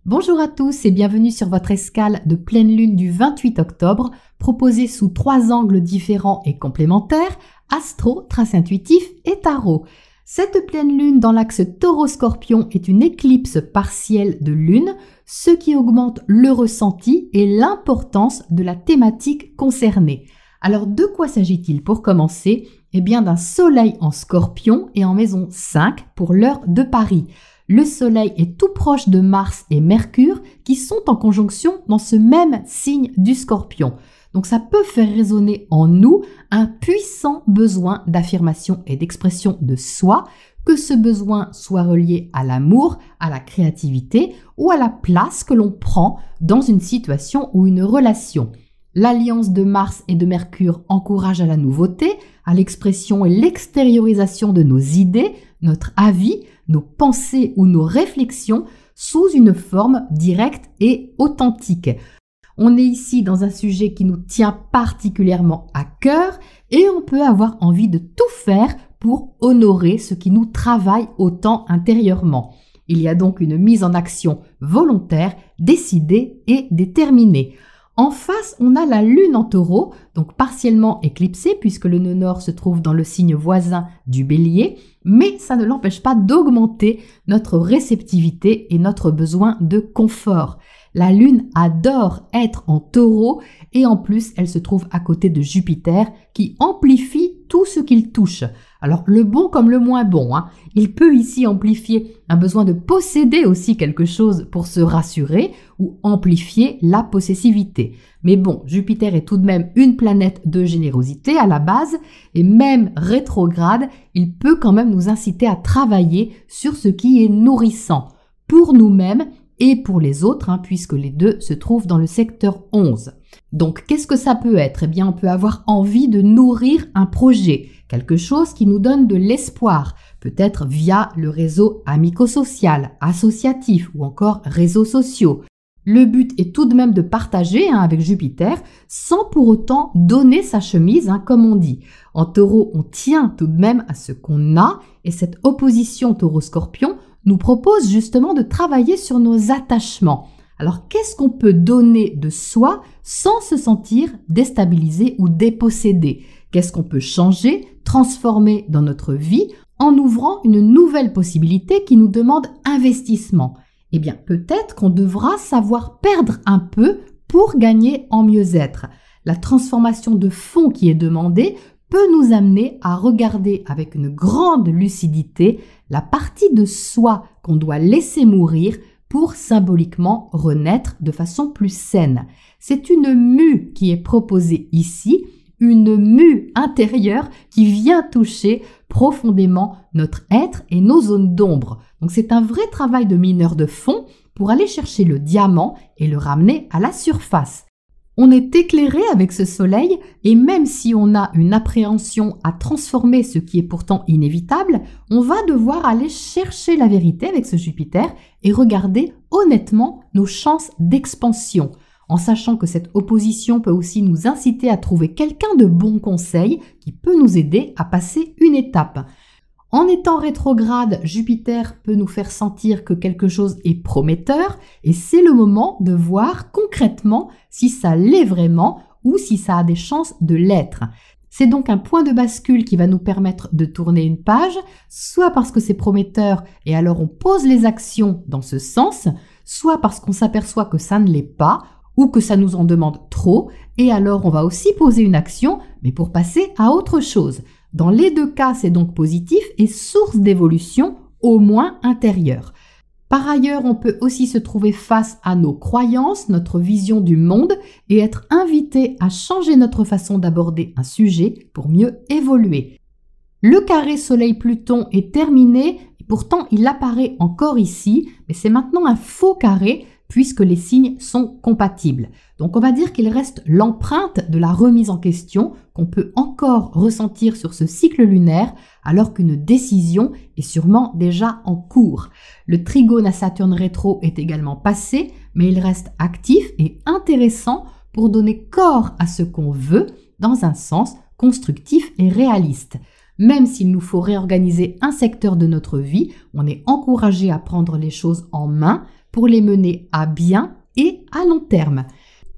Bonjour à tous et bienvenue sur votre escale de pleine lune du 28 octobre, proposée sous 3 angles différents et complémentaires, astro, trace intuitif et tarot. Cette pleine lune dans l'axe taureau-scorpion est une éclipse partielle de lune, ce qui augmente le ressenti et l'importance de la thématique concernée. Alors de quoi s'agit-il pour commencer? Eh bien d'un soleil en scorpion et en maison 5 pour l'heure de Paris. Le soleil est tout proche de Mars et Mercure qui sont en conjonction dans ce même signe du scorpion. Donc ça peut faire résonner en nous un puissant besoin d'affirmation et d'expression de soi, que ce besoin soit relié à l'amour, à la créativité ou à la place que l'on prend dans une situation ou une relation. L'alliance de Mars et de Mercure encourage à la nouveauté, à l'expression et l'extériorisation de nos idées, notre avis, nos pensées ou nos réflexions sous une forme directe et authentique. On est ici dans un sujet qui nous tient particulièrement à cœur et on peut avoir envie de tout faire pour honorer ce qui nous travaille autant intérieurement. Il y a donc une mise en action volontaire, décidée et déterminée. En face, on a la lune en taureau, donc partiellement éclipsée puisque le nœud nord se trouve dans le signe voisin du bélier, mais ça ne l'empêche pas d'augmenter notre réceptivité et notre besoin de confort. La lune adore être en taureau et en plus, elle se trouve à côté de Jupiter qui amplifie tout ce qu'il touche. Alors le bon comme le moins bon, il peut ici amplifier un besoin de posséder aussi quelque chose pour se rassurer ou amplifier la possessivité. Mais bon, Jupiter est tout de même une planète de générosité à la base et même rétrograde, il peut quand même nous inciter à travailler sur ce qui est nourrissant pour nous-mêmes et pour les autres, puisque les deux se trouvent dans le secteur 11. Donc, qu'est-ce que ça peut être? Eh bien, on peut avoir envie de nourrir un projet, quelque chose qui nous donne de l'espoir, peut-être via le réseau amico-social, associatif ou encore réseaux sociaux. Le but est tout de même de partager avec Jupiter sans pour autant donner sa chemise, comme on dit. En taureau, on tient tout de même à ce qu'on a et cette opposition taureau-scorpion nous propose justement de travailler sur nos attachements. Alors, qu'est-ce qu'on peut donner de soi sans se sentir déstabilisé ou dépossédé? Qu'est-ce qu'on peut changer, transformer dans notre vie en ouvrant une nouvelle possibilité qui nous demande investissement? Eh bien, peut-être qu'on devra savoir perdre un peu pour gagner en mieux-être. La transformation de fond qui est demandée peut nous amener à regarder avec une grande lucidité la partie de soi qu'on doit laisser mourir pour symboliquement renaître de façon plus saine. C'est une mue qui est proposée ici, une mue intérieure qui vient toucher profondément notre être et nos zones d'ombre. Donc c'est un vrai travail de mineur de fond pour aller chercher le diamant et le ramener à la surface. On est éclairé avec ce soleil et même si on a une appréhension à transformer ce qui est pourtant inévitable, on va devoir aller chercher la vérité avec ce Jupiter et regarder honnêtement nos chances d'expansion, en sachant que cette opposition peut aussi nous inciter à trouver quelqu'un de bon conseil qui peut nous aider à passer une étape. En étant rétrograde, Jupiter peut nous faire sentir que quelque chose est prometteur et c'est le moment de voir concrètement si ça l'est vraiment ou si ça a des chances de l'être. C'est donc un point de bascule qui va nous permettre de tourner une page, soit parce que c'est prometteur et alors on pose les actions dans ce sens, soit parce qu'on s'aperçoit que ça ne l'est pas ou que ça nous en demande trop et alors on va aussi poser une action mais pour passer à autre chose. Dans les deux cas, c'est donc positif et source d'évolution, au moins intérieure. Par ailleurs, on peut aussi se trouver face à nos croyances, notre vision du monde et être invité à changer notre façon d'aborder un sujet pour mieux évoluer. Le carré Soleil-Pluton est terminé et pourtant il apparaît encore ici, mais c'est maintenant un faux carré puisque les signes sont compatibles. Donc on va dire qu'il reste l'empreinte de la remise en question qu'on peut encore ressentir sur ce cycle lunaire alors qu'une décision est sûrement déjà en cours. Le trigone à Saturne rétro est également passé, mais il reste actif et intéressant pour donner corps à ce qu'on veut dans un sens constructif et réaliste. Même s'il nous faut réorganiser un secteur de notre vie, on est encouragé à prendre les choses en main pour les mener à bien et à long terme.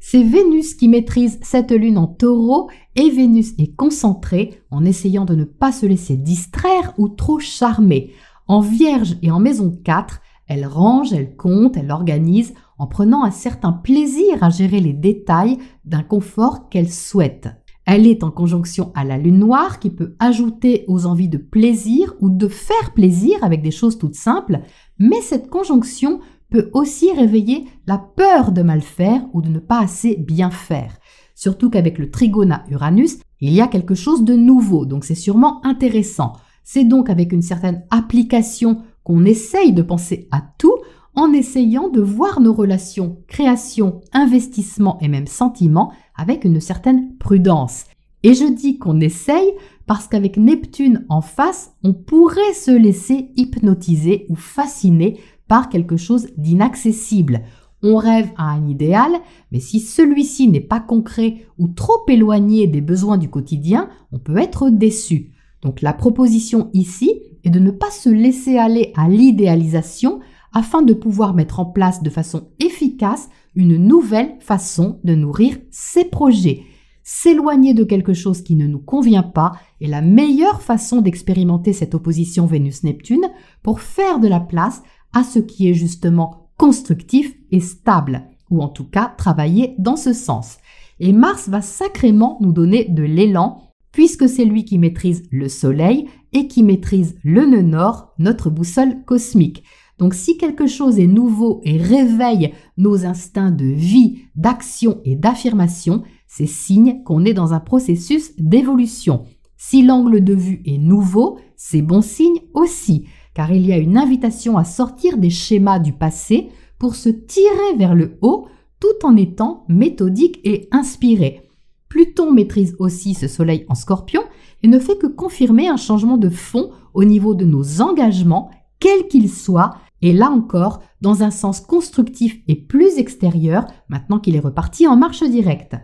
C'est Vénus qui maîtrise cette lune en Taureau et Vénus est concentrée en essayant de ne pas se laisser distraire ou trop charmer. En Vierge et en maison 4, elle range, elle compte, elle organise en prenant un certain plaisir à gérer les détails d'un confort qu'elle souhaite. Elle est en conjonction à la lune noire qui peut ajouter aux envies de plaisir ou de faire plaisir avec des choses toutes simples, mais cette conjonction peut aussi réveiller la peur de mal faire ou de ne pas assez bien faire. Surtout qu'avec le trigone à Uranus, il y a quelque chose de nouveau, donc c'est sûrement intéressant. C'est donc avec une certaine application qu'on essaye de penser à tout en essayant de voir nos relations, création, investissement et même sentiments avec une certaine prudence. Et je dis qu'on essaye parce qu'avec Neptune en face, on pourrait se laisser hypnotiser ou fasciner par quelque chose d'inaccessible. On rêve à un idéal, mais si celui-ci n'est pas concret ou trop éloigné des besoins du quotidien, on peut être déçu. Donc la proposition ici est de ne pas se laisser aller à l'idéalisation afin de pouvoir mettre en place de façon efficace une nouvelle façon de nourrir ses projets. S'éloigner de quelque chose qui ne nous convient pas est la meilleure façon d'expérimenter cette opposition Vénus-Neptune pour faire de la place à ce qui est justement constructif et stable, ou en tout cas travailler dans ce sens. Et Mars va sacrément nous donner de l'élan, puisque c'est lui qui maîtrise le Soleil et qui maîtrise le nœud nord, notre boussole cosmique. Donc si quelque chose est nouveau et réveille nos instincts de vie, d'action et d'affirmation, c'est signe qu'on est dans un processus d'évolution. Si l'angle de vue est nouveau, c'est bon signe aussi, car il y a une invitation à sortir des schémas du passé pour se tirer vers le haut tout en étant méthodique et inspiré. Pluton maîtrise aussi ce soleil en Scorpion et ne fait que confirmer un changement de fond au niveau de nos engagements, quels qu'ils soient, et là encore, dans un sens constructif et plus extérieur, maintenant qu'il est reparti en marche directe.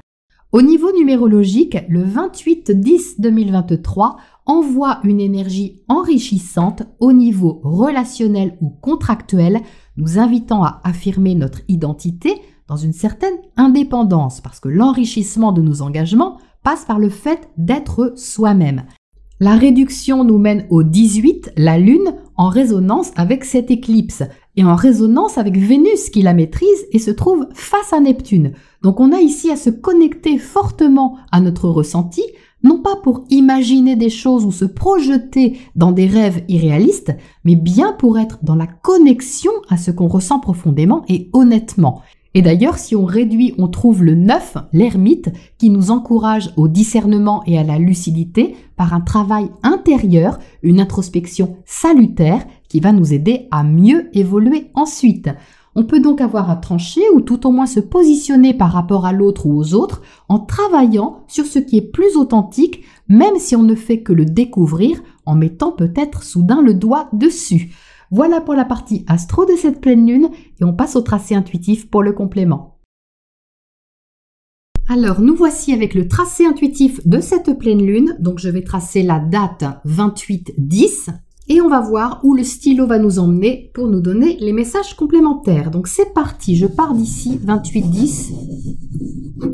Au niveau numérologique, le 28-10-2023 envoie une énergie enrichissante au niveau relationnel ou contractuel, nous invitant à affirmer notre identité dans une certaine indépendance, parce que l'enrichissement de nos engagements passe par le fait d'être soi-même. La réduction nous mène au 18, la Lune, en résonance avec cette éclipse et en résonance avec Vénus qui la maîtrise et se trouve face à Neptune. Donc on a ici à se connecter fortement à notre ressenti, non pas pour imaginer des choses ou se projeter dans des rêves irréalistes, mais bien pour être dans la connexion à ce qu'on ressent profondément et honnêtement. Et d'ailleurs, si on réduit, on trouve le 9, l'ermite, qui nous encourage au discernement et à la lucidité par un travail intérieur, une introspection salutaire qui va nous aider à mieux évoluer ensuite. On peut donc avoir à trancher ou tout au moins se positionner par rapport à l'autre ou aux autres en travaillant sur ce qui est plus authentique, même si on ne fait que le découvrir en mettant peut-être soudain le doigt dessus. Voilà pour la partie astro de cette pleine lune et on passe au tracé intuitif pour le complément. Alors nous voici avec le tracé intuitif de cette pleine lune, donc je vais tracer la date 28-10 et on va voir où le stylo va nous emmener pour nous donner les messages complémentaires. Donc c'est parti, je pars d'ici 28-10.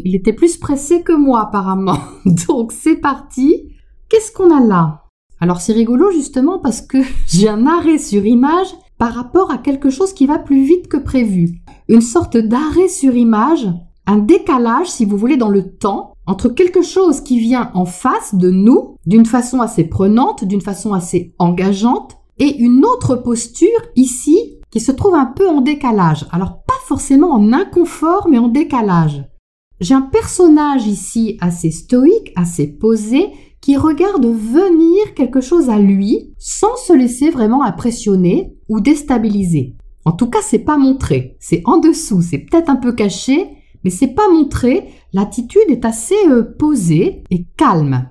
Il était plus pressé que moi apparemment, donc c'est parti. Qu'est-ce qu'on a là ? Alors c'est rigolo justement parce que j'ai un arrêt sur image par rapport à quelque chose qui va plus vite que prévu. Une sorte d'arrêt sur image, un décalage si vous voulez dans le temps entre quelque chose qui vient en face de nous d'une façon assez prenante, d'une façon assez engageante et une autre posture ici qui se trouve un peu en décalage. Alors pas forcément en inconfort mais en décalage. J'ai un personnage ici assez stoïque, assez posé qui regarde venir quelque chose à lui sans se laisser vraiment impressionner ou déstabiliser. En tout cas, c'est pas montré. C'est en dessous, c'est peut-être un peu caché, mais c'est pas montré. L'attitude est assez posée et calme.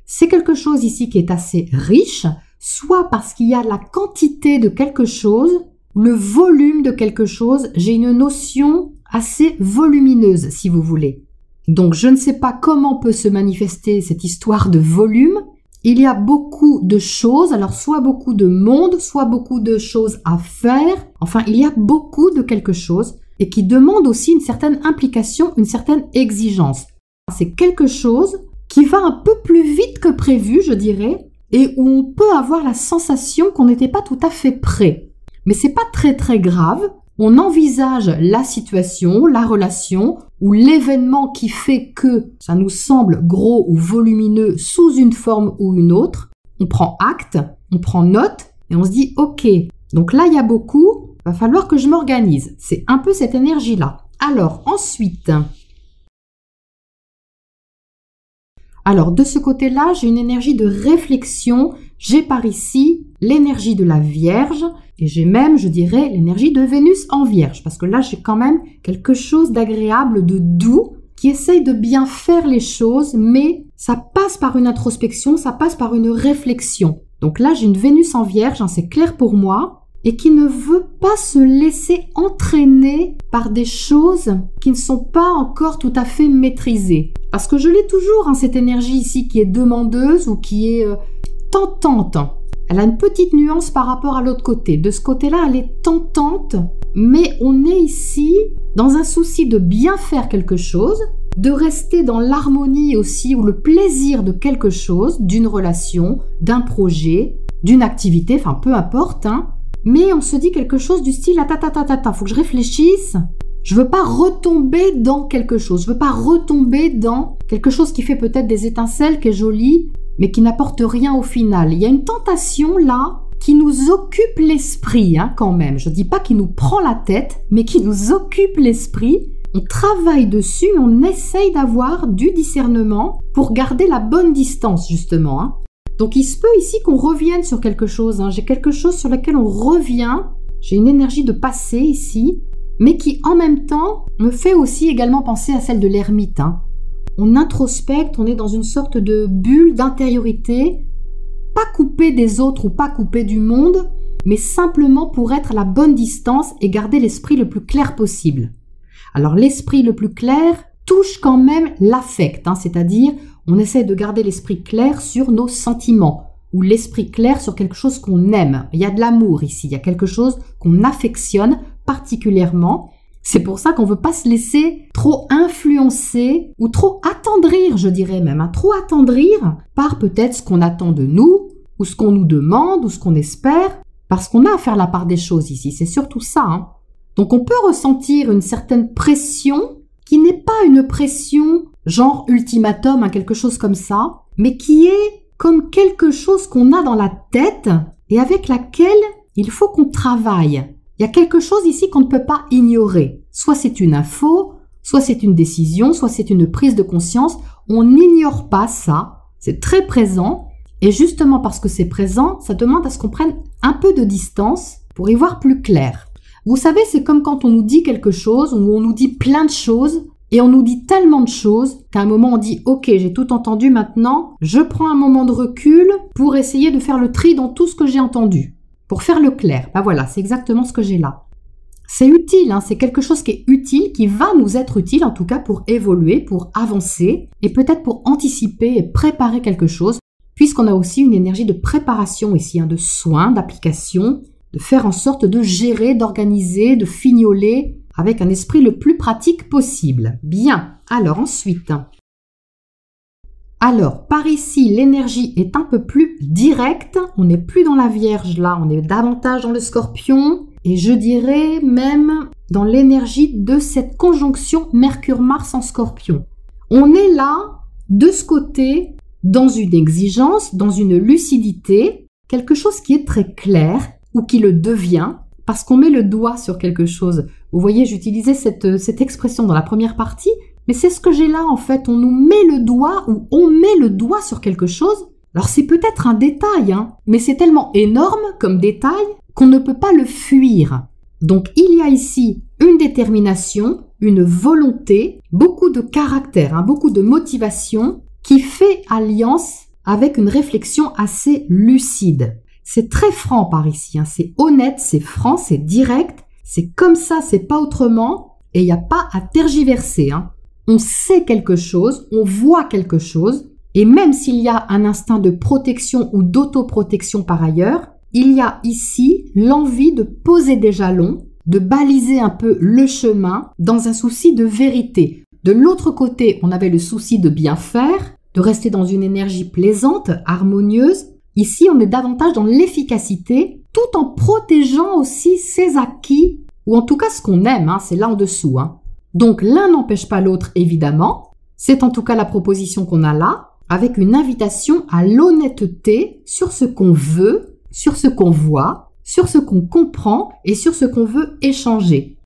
C'est quelque chose ici qui est assez riche, soit parce qu'il y a la quantité de quelque chose, le volume de quelque chose. J'ai une notion assez volumineuse, si vous voulez. Donc je ne sais pas comment peut se manifester cette histoire de volume. Il y a beaucoup de choses, alors soit beaucoup de monde, soit beaucoup de choses à faire. Enfin, il y a beaucoup de quelque chose et qui demande aussi une certaine implication, une certaine exigence. C'est quelque chose qui va un peu plus vite que prévu, je dirais, et où on peut avoir la sensation qu'on n'était pas tout à fait prêt. Mais c'est pas très très grave. On envisage la situation, la relation ou l'événement qui fait que ça nous semble gros ou volumineux sous une forme ou une autre. On prend acte, on prend note et on se dit ok, donc là il y a beaucoup, va falloir que je m'organise. C'est un peu cette énergie-là. Alors ensuite, de ce côté-là, j'ai une énergie de réflexion. J'ai par ici l'énergie de la Vierge et j'ai même, je dirais, l'énergie de Vénus en Vierge parce que là, j'ai quand même quelque chose d'agréable, de doux qui essaye de bien faire les choses, mais ça passe par une introspection, ça passe par une réflexion. Donc là, j'ai une Vénus en Vierge, c'est clair pour moi, et qui ne veut pas se laisser entraîner par des choses qui ne sont pas encore tout à fait maîtrisées. Parce que je l'ai toujours, cette énergie ici qui est demandeuse ou qui est tentante. Elle a une petite nuance par rapport à l'autre côté. De ce côté-là, elle est tentante, mais on est ici dans un souci de bien faire quelque chose, de rester dans l'harmonie aussi ou le plaisir de quelque chose, d'une relation, d'un projet, d'une activité, enfin peu importe, mais on se dit quelque chose du style faut que je réfléchisse. Je veux pas retomber dans quelque chose. Je veux pas retomber dans quelque chose qui fait peut-être des étincelles, qui est joli, mais qui n'apporte rien au final. Il y a une tentation là qui nous occupe l'esprit quand même. Je dis pas qui nous prend la tête, mais qui nous occupe l'esprit. On travaille dessus, on essaye d'avoir du discernement pour garder la bonne distance justement. Donc il se peut ici qu'on revienne sur quelque chose. J'ai quelque chose sur lequel on revient. J'ai une énergie de passé ici, mais qui en même temps me fait aussi également penser à celle de l'ermite. On introspecte, on est dans une sorte de bulle d'intériorité, pas coupé des autres ou pas coupé du monde, mais simplement pour être à la bonne distance et garder l'esprit le plus clair possible. Alors l'esprit le plus clair touche quand même l'affect, c'est-à-dire on essaie de garder l'esprit clair sur nos sentiments ou l'esprit clair sur quelque chose qu'on aime. Il y a de l'amour ici, il y a quelque chose qu'on affectionne particulièrement. C'est pour ça qu'on ne veut pas se laisser trop influencer ou trop attendrir, je dirais même, trop attendrir par peut-être ce qu'on attend de nous ou ce qu'on nous demande ou ce qu'on espère, parce qu'on a à faire la part des choses ici, c'est surtout ça. Donc on peut ressentir une certaine pression qui n'est pas une pression genre ultimatum, quelque chose comme ça, mais qui est comme quelque chose qu'on a dans la tête et avec laquelle il faut qu'on travaille. Il y a quelque chose ici qu'on ne peut pas ignorer. Soit c'est une info, soit c'est une décision, soit c'est une prise de conscience. On n'ignore pas ça, c'est très présent. Et justement parce que c'est présent, ça demande à ce qu'on prenne un peu de distance pour y voir plus clair. Vous savez, c'est comme quand on nous dit quelque chose, ou on nous dit plein de choses, et on nous dit tellement de choses qu'à un moment on dit « Ok, j'ai tout entendu maintenant, je prends un moment de recul pour essayer de faire le tri dans tout ce que j'ai entendu. » Pour faire le clair. Voilà, c'est exactement ce que j'ai là. C'est utile, c'est quelque chose qui est utile, qui va nous être utile en tout cas pour évoluer, pour avancer et peut-être pour anticiper et préparer quelque chose, puisqu'on a aussi une énergie de préparation ici, de soin, d'application, de faire en sorte de gérer, d'organiser, de fignoler avec un esprit le plus pratique possible. Bien, alors ensuite... Alors, par ici, l'énergie est un peu plus directe. On n'est plus dans la Vierge là, on est davantage dans le Scorpion. Et je dirais même dans l'énergie de cette conjonction Mercure-Mars en Scorpion. On est là, de ce côté, dans une exigence, dans une lucidité, quelque chose qui est très clair ou qui le devient parce qu'on met le doigt sur quelque chose. Vous voyez, j'utilisais cette expression dans la première partie. Mais c'est ce que j'ai là en fait, on nous met le doigt ou on met le doigt sur quelque chose. Alors c'est peut-être un détail, mais c'est tellement énorme comme détail qu'on ne peut pas le fuir. Donc il y a ici une détermination, une volonté, beaucoup de caractère, beaucoup de motivation qui fait alliance avec une réflexion assez lucide. C'est très franc par ici, c'est honnête, c'est franc, c'est direct, c'est comme ça, c'est pas autrement et il n'y a pas à tergiverser. on sait quelque chose, on voit quelque chose, et même s'il y a un instinct de protection ou d'autoprotection par ailleurs, il y a ici l'envie de poser des jalons, de baliser un peu le chemin dans un souci de vérité. De l'autre côté, on avait le souci de bien faire, de rester dans une énergie plaisante, harmonieuse. Ici, on est davantage dans l'efficacité, tout en protégeant aussi ses acquis, ou en tout cas ce qu'on aime, c'est là en dessous. Donc l'un n'empêche pas l'autre, évidemment. C'est en tout cas la proposition qu'on a là, avec une invitation à l'honnêteté sur ce qu'on veut, sur ce qu'on voit, sur ce qu'on comprend et sur ce qu'on veut échanger.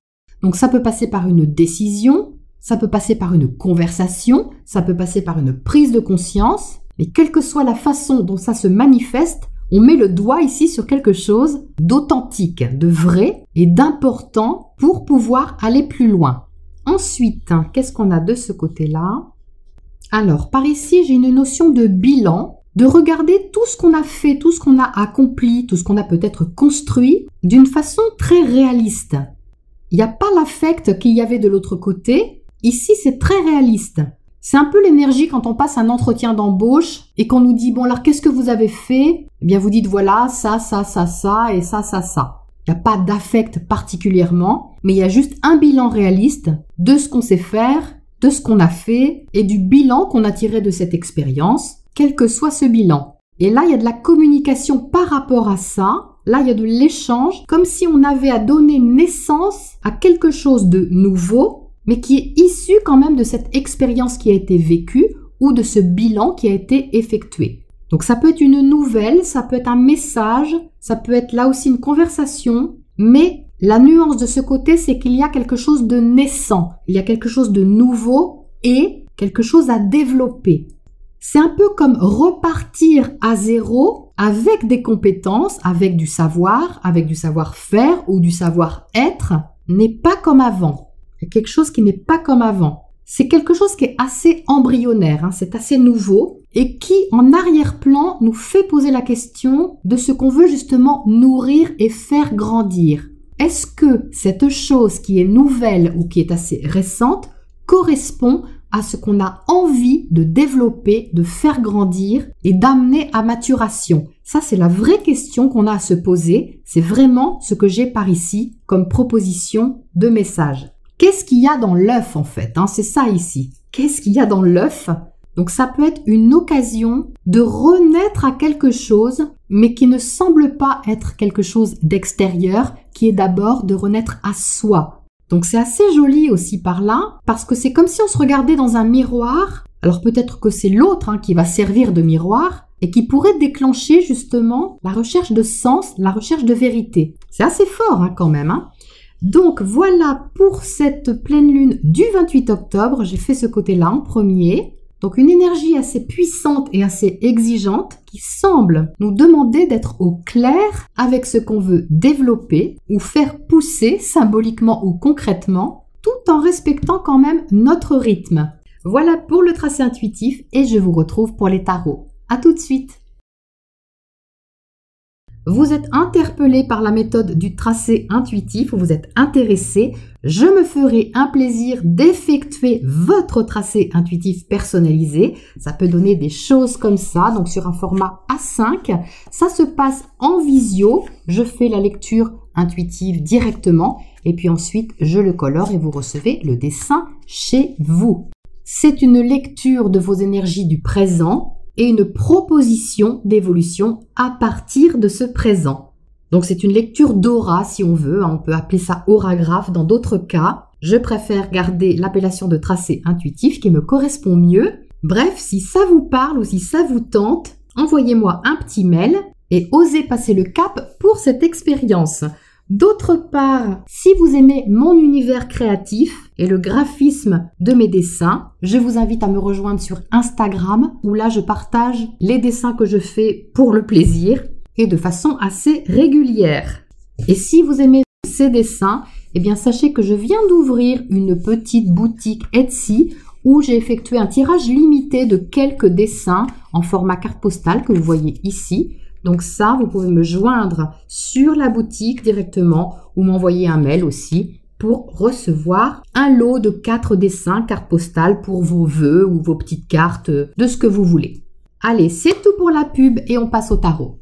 Donc ça peut passer par une décision, ça peut passer par une conversation, ça peut passer par une prise de conscience, mais quelle que soit la façon dont ça se manifeste, on met le doigt ici sur quelque chose d'authentique, de vrai et d'important pour pouvoir aller plus loin. Ensuite, qu'est-ce qu'on a de ce côté-là? Alors, par ici, j'ai une notion de bilan, de regarder tout ce qu'on a fait, tout ce qu'on a accompli, tout ce qu'on a peut-être construit d'une façon très réaliste. Il n'y a pas l'affect qu'il y avait de l'autre côté. Ici, c'est très réaliste. C'est un peu l'énergie quand on passe un entretien d'embauche et qu'on nous dit « Bon, alors, qu'est-ce que vous avez fait ?» Eh bien, vous dites « Voilà, ça, ça, ça, ça et ça, ça, ça. » Il n'y a pas d'affect particulièrement, mais il y a juste un bilan réaliste de ce qu'on sait faire, de ce qu'on a fait et du bilan qu'on a tiré de cette expérience, quel que soit ce bilan. Et là, il y a de la communication par rapport à ça. Là, il y a de l'échange, comme si on avait à donner naissance à quelque chose de nouveau, mais qui est issu quand même de cette expérience qui a été vécue ou de ce bilan qui a été effectué. Donc ça peut être une nouvelle, ça peut être un message, ça peut être là aussi une conversation, mais la nuance de ce côté, c'est qu'il y a quelque chose de naissant, il y a quelque chose de nouveau et quelque chose à développer. C'est un peu comme repartir à zéro avec des compétences, avec du savoir-faire ou du savoir-être, n'est pas comme avant. Il y a quelque chose qui n'est pas comme avant. C'est quelque chose qui est assez embryonnaire, c'est assez nouveau et qui, en arrière-plan, nous fait poser la question de ce qu'on veut justement nourrir et faire grandir. Est-ce que cette chose qui est nouvelle ou qui est assez récente correspond à ce qu'on a envie de développer, de faire grandir et d'amener à maturation? Ça, c'est la vraie question qu'on a à se poser. C'est vraiment ce que j'ai par ici comme proposition de message. Qu'est-ce qu'il y a dans l'œuf en fait? C'est ça ici. Qu'est-ce qu'il y a dans l'œuf? Donc ça peut être une occasion de renaître à quelque chose, mais qui ne semble pas être quelque chose d'extérieur, qui est d'abord de renaître à soi. Donc c'est assez joli aussi par là, parce que c'est comme si on se regardait dans un miroir. Alors peut-être que c'est l'autre qui va servir de miroir et qui pourrait déclencher justement la recherche de sens, la recherche de vérité. C'est assez fort quand même. Donc voilà pour cette pleine lune du 28 octobre. J'ai fait ce côté-là en premier. Donc une énergie assez puissante et assez exigeante qui semble nous demander d'être au clair avec ce qu'on veut développer ou faire pousser symboliquement ou concrètement, tout en respectant quand même notre rythme. Voilà pour le tracé intuitif et je vous retrouve pour les tarots. À tout de suite! Vous êtes interpellé par la méthode du tracé intuitif ou vous êtes intéressé, je me ferai un plaisir d'effectuer votre tracé intuitif personnalisé. Ça peut donner des choses comme ça, donc sur un format A5. Ça se passe en visio. Je fais la lecture intuitive directement et puis ensuite je le colore et vous recevez le dessin chez vous. C'est une lecture de vos énergies du présent et une proposition d'évolution à partir de ce présent. Donc c'est une lecture d'aura si on veut, on peut appeler ça auragraphe dans d'autres cas. Je préfère garder l'appellation de tracé intuitif qui me correspond mieux. Bref, si ça vous parle ou si ça vous tente, envoyez-moi un petit mail et osez passer le cap pour cette expérience. D'autre part, si vous aimez mon univers créatif et le graphisme de mes dessins, je vous invite à me rejoindre sur Instagram où là je partage les dessins que je fais pour le plaisir et de façon assez régulière. Et si vous aimez ces dessins, eh bien sachez que je viens d'ouvrir une petite boutique Etsy où j'ai effectué un tirage limité de quelques dessins en format carte postale que vous voyez ici. Donc ça, vous pouvez me joindre sur la boutique directement ou m'envoyer un mail aussi pour recevoir un lot de 4 dessins, cartes postales pour vos vœux ou vos petites cartes de ce que vous voulez. Allez, c'est tout pour la pub et on passe au tarot.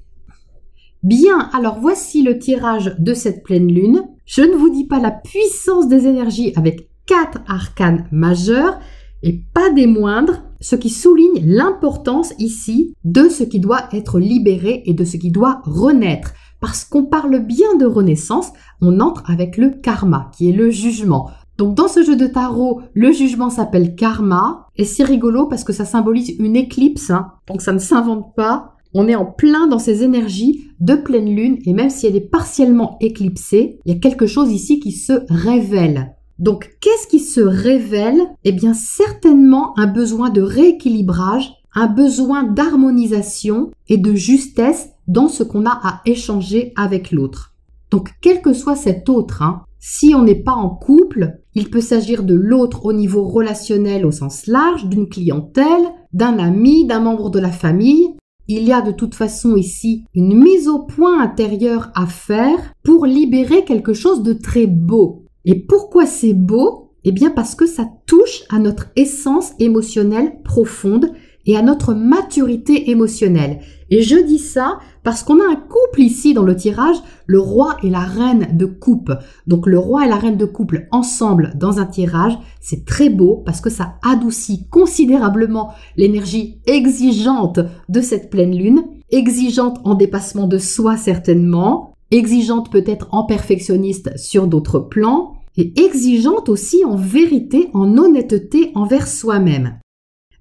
Bien, alors voici le tirage de cette pleine lune. Je ne vous dis pas la puissance des énergies avec 4 arcanes majeurs et pas des moindres, ce qui souligne l'importance ici de ce qui doit être libéré et de ce qui doit renaître. Parce qu'on parle bien de renaissance, on entre avec le karma, qui est le jugement. Donc dans ce jeu de tarot, le jugement s'appelle karma, et c'est rigolo parce que ça symbolise une éclipse, donc ça ne s'invente pas. On est en plein dans ces énergies de pleine lune, et même si elle est partiellement éclipsée, il y a quelque chose ici qui se révèle. Donc qu'est-ce qui se révèle? Eh bien certainement un besoin de rééquilibrage, un besoin d'harmonisation et de justesse dans ce qu'on a à échanger avec l'autre. Donc, quel que soit cet autre, si on n'est pas en couple, il peut s'agir de l'autre au niveau relationnel au sens large, d'une clientèle, d'un ami, d'un membre de la famille. Il y a de toute façon ici une mise au point intérieure à faire pour libérer quelque chose de très beau. Et pourquoi c'est beau? Eh bien parce que ça touche à notre essence émotionnelle profonde et à notre maturité émotionnelle. Et je dis ça parce qu'on a un couple ici dans le tirage, le roi et la reine de coupe. Donc le roi et la reine de couple ensemble dans un tirage, c'est très beau parce que ça adoucit considérablement l'énergie exigeante de cette pleine lune, exigeante en dépassement de soi certainement, exigeante peut-être en perfectionniste sur d'autres plans, et exigeante aussi en vérité, en honnêteté envers soi-même.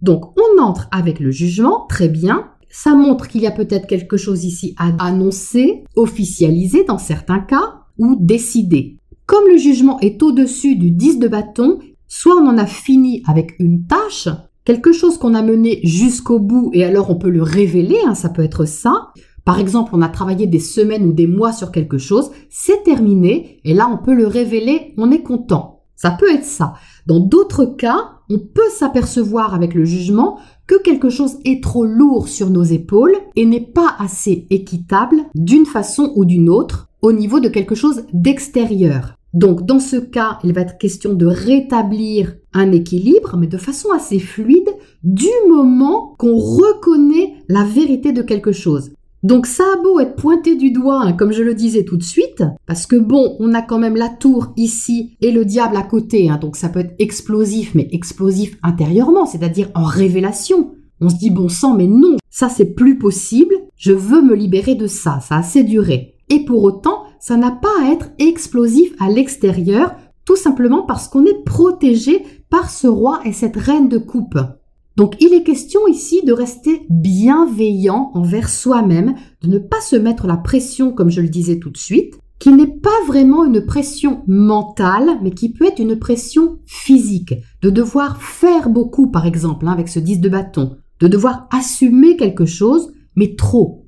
Donc, on entre avec le jugement, très bien. Ça montre qu'il y a peut-être quelque chose ici à annoncer, officialiser dans certains cas, ou décider. Comme le jugement est au-dessus du 10 de bâton, soit on en a fini avec une tâche, quelque chose qu'on a mené jusqu'au bout et alors on peut le révéler, ça peut être ça. Par exemple, on a travaillé des semaines ou des mois sur quelque chose, c'est terminé et là on peut le révéler, on est content. Ça peut être ça. Dans d'autres cas, on peut s'apercevoir avec le jugement que quelque chose est trop lourd sur nos épaules et n'est pas assez équitable d'une façon ou d'une autre au niveau de quelque chose d'extérieur. Donc, dans ce cas, il va être question de rétablir un équilibre, mais de façon assez fluide, du moment qu'on reconnaît la vérité de quelque chose. Donc ça a beau être pointé du doigt, comme je le disais tout de suite, parce que bon, on a quand même la tour ici et le diable à côté, donc ça peut être explosif, mais explosif intérieurement, c'est-à-dire en révélation. On se dit bon sang, mais non, ça c'est plus possible, je veux me libérer de ça, ça a assez duré. Et pour autant, ça n'a pas à être explosif à l'extérieur, tout simplement parce qu'on est protégé par ce roi et cette reine de coupe. Donc, il est question ici de rester bienveillant envers soi-même, de ne pas se mettre la pression, comme je le disais tout de suite, qui n'est pas vraiment une pression mentale, mais qui peut être une pression physique, de devoir faire beaucoup, par exemple, avec ce 10 de bâton, de devoir assumer quelque chose, mais trop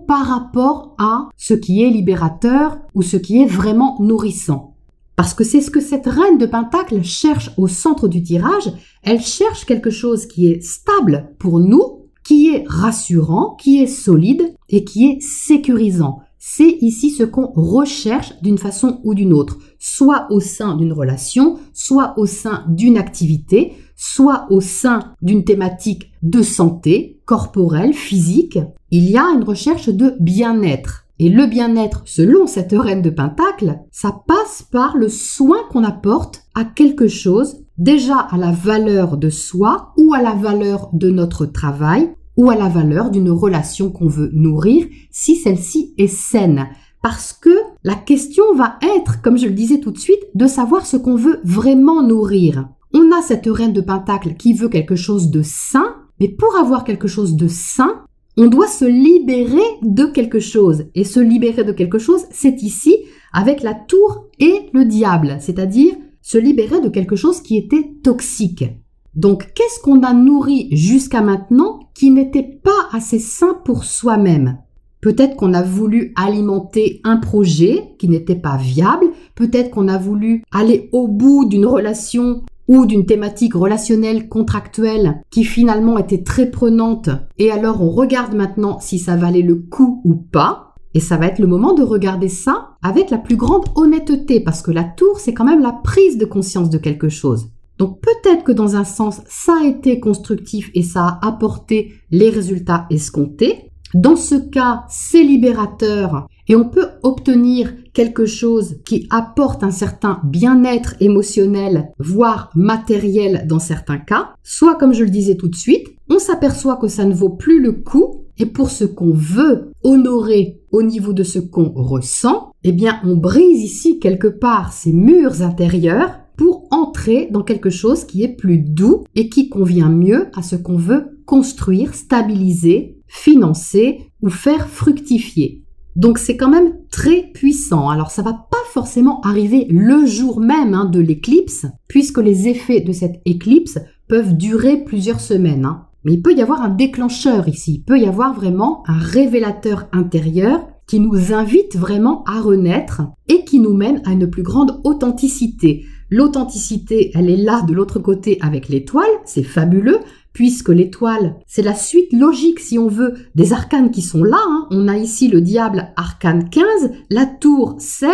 par rapport à ce qui est libérateur ou ce qui est vraiment nourrissant. Parce que c'est ce que cette reine de Pentacle cherche au centre du tirage. Elle cherche quelque chose qui est stable pour nous, qui est rassurant, qui est solide et qui est sécurisant. C'est ici ce qu'on recherche d'une façon ou d'une autre, soit au sein d'une relation, soit au sein d'une activité, soit au sein d'une thématique de santé, corporelle, physique. Il y a une recherche de bien-être. Et le bien-être, selon cette reine de Pentacle, ça passe par le soin qu'on apporte à quelque chose, déjà à la valeur de soi ou à la valeur de notre travail ou à la valeur d'une relation qu'on veut nourrir si celle-ci est saine. Parce que la question va être, comme je le disais tout de suite, de savoir ce qu'on veut vraiment nourrir. On a cette reine de Pentacle qui veut quelque chose de sain, mais pour avoir quelque chose de sain, on doit se libérer de quelque chose. Et se libérer de quelque chose, c'est ici avec la tour et le diable, c'est-à-dire se libérer de quelque chose qui était toxique. Donc, qu'est-ce qu'on a nourri jusqu'à maintenant qui n'était pas assez sain pour soi-même? Peut-être qu'on a voulu alimenter un projet qui n'était pas viable, peut-être qu'on a voulu aller au bout d'une relation ou d'une thématique relationnelle contractuelle qui finalement était très prenante et alors on regarde maintenant si ça valait le coup ou pas. Et ça va être le moment de regarder ça avec la plus grande honnêteté, parce que la tour, c'est quand même la prise de conscience de quelque chose. Donc peut-être que dans un sens, ça a été constructif et ça a apporté les résultats escomptés. Dans ce cas, c'est libérateur et on peut obtenir quelque chose qui apporte un certain bien-être émotionnel, voire matériel dans certains cas. Soit, comme je le disais tout de suite, on s'aperçoit que ça ne vaut plus le coup et pour ce qu'on veut honorer au niveau de ce qu'on ressent, eh bien on brise ici quelque part ces murs intérieurs pour entrer dans quelque chose qui est plus doux et qui convient mieux à ce qu'on veut construire, stabiliser, financer ou faire fructifier. Donc c'est quand même très puissant. Alors ça va pas forcément arriver le jour même de l'éclipse, puisque les effets de cette éclipse peuvent durer plusieurs semaines. Mais il peut y avoir un déclencheur ici, il peut y avoir vraiment un révélateur intérieur qui nous invite vraiment à renaître et qui nous mène à une plus grande authenticité. L'authenticité, elle est là de l'autre côté avec l'étoile, c'est fabuleux, puisque l'étoile, c'est la suite logique, si on veut, des arcanes qui sont là. On a ici le diable arcane 15, la tour 16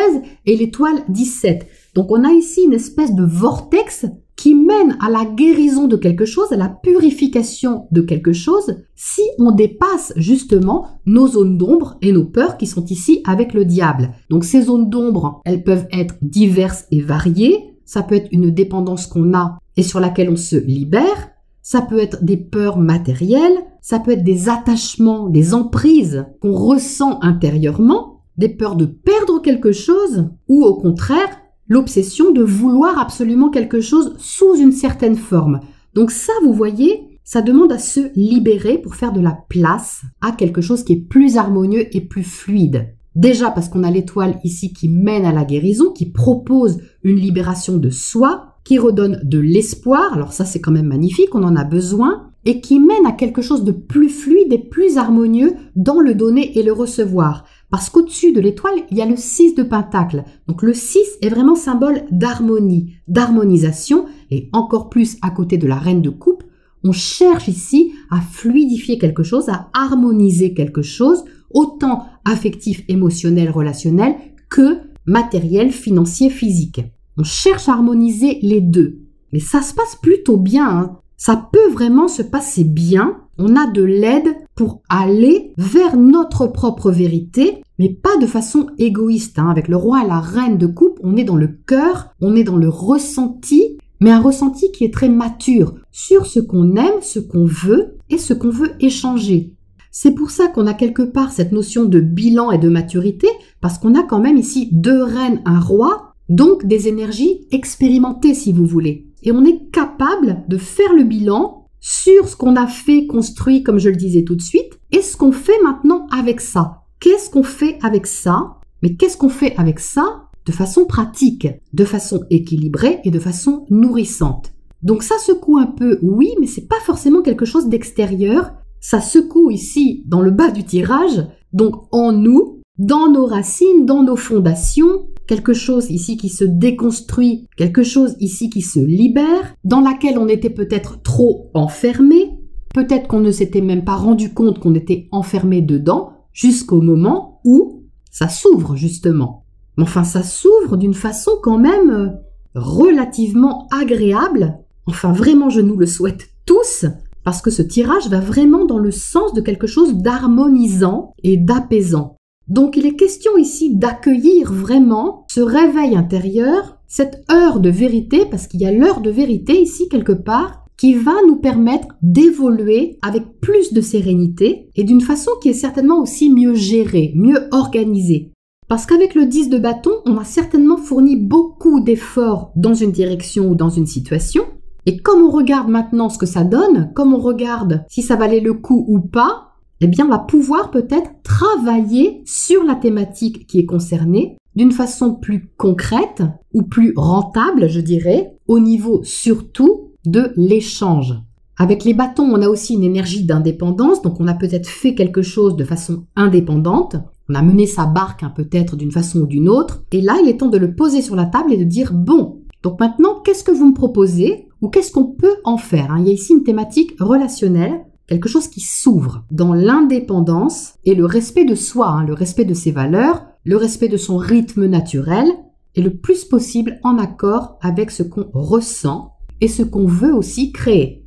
et l'étoile 17. Donc on a ici une espèce de vortex qui mène à la guérison de quelque chose, à la purification de quelque chose, si on dépasse justement nos zones d'ombre et nos peurs qui sont ici avec le diable. Donc ces zones d'ombre, elles peuvent être diverses et variées. Ça peut être une dépendance qu'on a et sur laquelle on se libère. Ça peut être des peurs matérielles, ça peut être des attachements, des emprises qu'on ressent intérieurement, des peurs de perdre quelque chose ou au contraire, l'obsession de vouloir absolument quelque chose sous une certaine forme. Donc ça, vous voyez, ça demande à se libérer pour faire de la place à quelque chose qui est plus harmonieux et plus fluide. Déjà parce qu'on a l'étoile ici qui mène à la guérison, qui propose une libération de soi, qui redonne de l'espoir, alors ça c'est quand même magnifique, on en a besoin, et qui mène à quelque chose de plus fluide et plus harmonieux dans le donner et le recevoir. Parce qu'au-dessus de l'étoile, il y a le 6 de Pentacle. Donc le 6 est vraiment symbole d'harmonie, d'harmonisation, et encore plus à côté de la Reine de Coupe, on cherche ici à fluidifier quelque chose, à harmoniser quelque chose, autant affectif, émotionnel, relationnel, que matériel, financier, physique. On cherche à harmoniser les deux. Mais ça se passe plutôt bien. Ça peut vraiment se passer bien. On a de l'aide pour aller vers notre propre vérité, mais pas de façon égoïste. Avec le roi et la reine de coupe, on est dans le cœur, on est dans le ressenti, mais un ressenti qui est très mature sur ce qu'on aime, ce qu'on veut et ce qu'on veut échanger. C'est pour ça qu'on a quelque part cette notion de bilan et de maturité, parce qu'on a quand même ici 2 reines, un roi, donc des énergies expérimentées si vous voulez. Et on est capable de faire le bilan sur ce qu'on a fait, construit, comme je le disais tout de suite, et ce qu'on fait maintenant avec ça. Qu'est-ce qu'on fait avec ça? Mais qu'est-ce qu'on fait avec ça de façon pratique, de façon équilibrée et de façon nourrissante? Donc ça secoue un peu, oui, mais c'est pas forcément quelque chose d'extérieur. Ça secoue ici dans le bas du tirage, donc en nous, dans nos racines, dans nos fondations, quelque chose ici qui se déconstruit, quelque chose ici qui se libère, dans laquelle on était peut-être trop enfermé, peut-être qu'on ne s'était même pas rendu compte qu'on était enfermé dedans, jusqu'au moment où ça s'ouvre justement. Mais enfin, ça s'ouvre d'une façon quand même relativement agréable. Enfin, vraiment, je nous le souhaite tous, parce que ce tirage va vraiment dans le sens de quelque chose d'harmonisant et d'apaisant. Donc il est question ici d'accueillir vraiment ce réveil intérieur, cette heure de vérité, parce qu'il y a l'heure de vérité ici quelque part, qui va nous permettre d'évoluer avec plus de sérénité et d'une façon qui est certainement aussi mieux gérée, mieux organisée. Parce qu'avec le 10 de bâton, on a certainement fourni beaucoup d'efforts dans une direction ou dans une situation. Et comme on regarde maintenant ce que ça donne, comme on regarde si ça valait le coup ou pas, eh bien, on va pouvoir peut-être travailler sur la thématique qui est concernée d'une façon plus concrète ou plus rentable, je dirais, au niveau surtout de l'échange. Avec les bâtons, on a aussi une énergie d'indépendance, donc on a peut-être fait quelque chose de façon indépendante, on a mené sa barque peut-être d'une façon ou d'une autre, et là, il est temps de le poser sur la table et de dire « bon, donc maintenant, qu'est-ce que vous me proposez ou qu'est-ce qu'on peut en faire ?» Il y a ici une thématique relationnelle. quelque chose qui s'ouvre dans l'indépendance et le respect de soi, le respect de ses valeurs, le respect de son rythme naturel et le plus possible en accord avec ce qu'on ressent et ce qu'on veut aussi créer.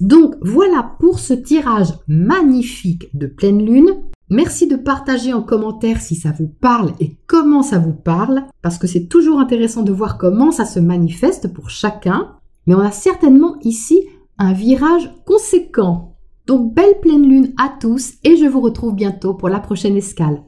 Donc voilà pour ce tirage magnifique de pleine lune. Merci de partager en commentaire si ça vous parle et comment ça vous parle, parce que c'est toujours intéressant de voir comment ça se manifeste pour chacun. Mais on a certainement ici un virage conséquent. Donc belle pleine lune à tous et je vous retrouve bientôt pour la prochaine escale.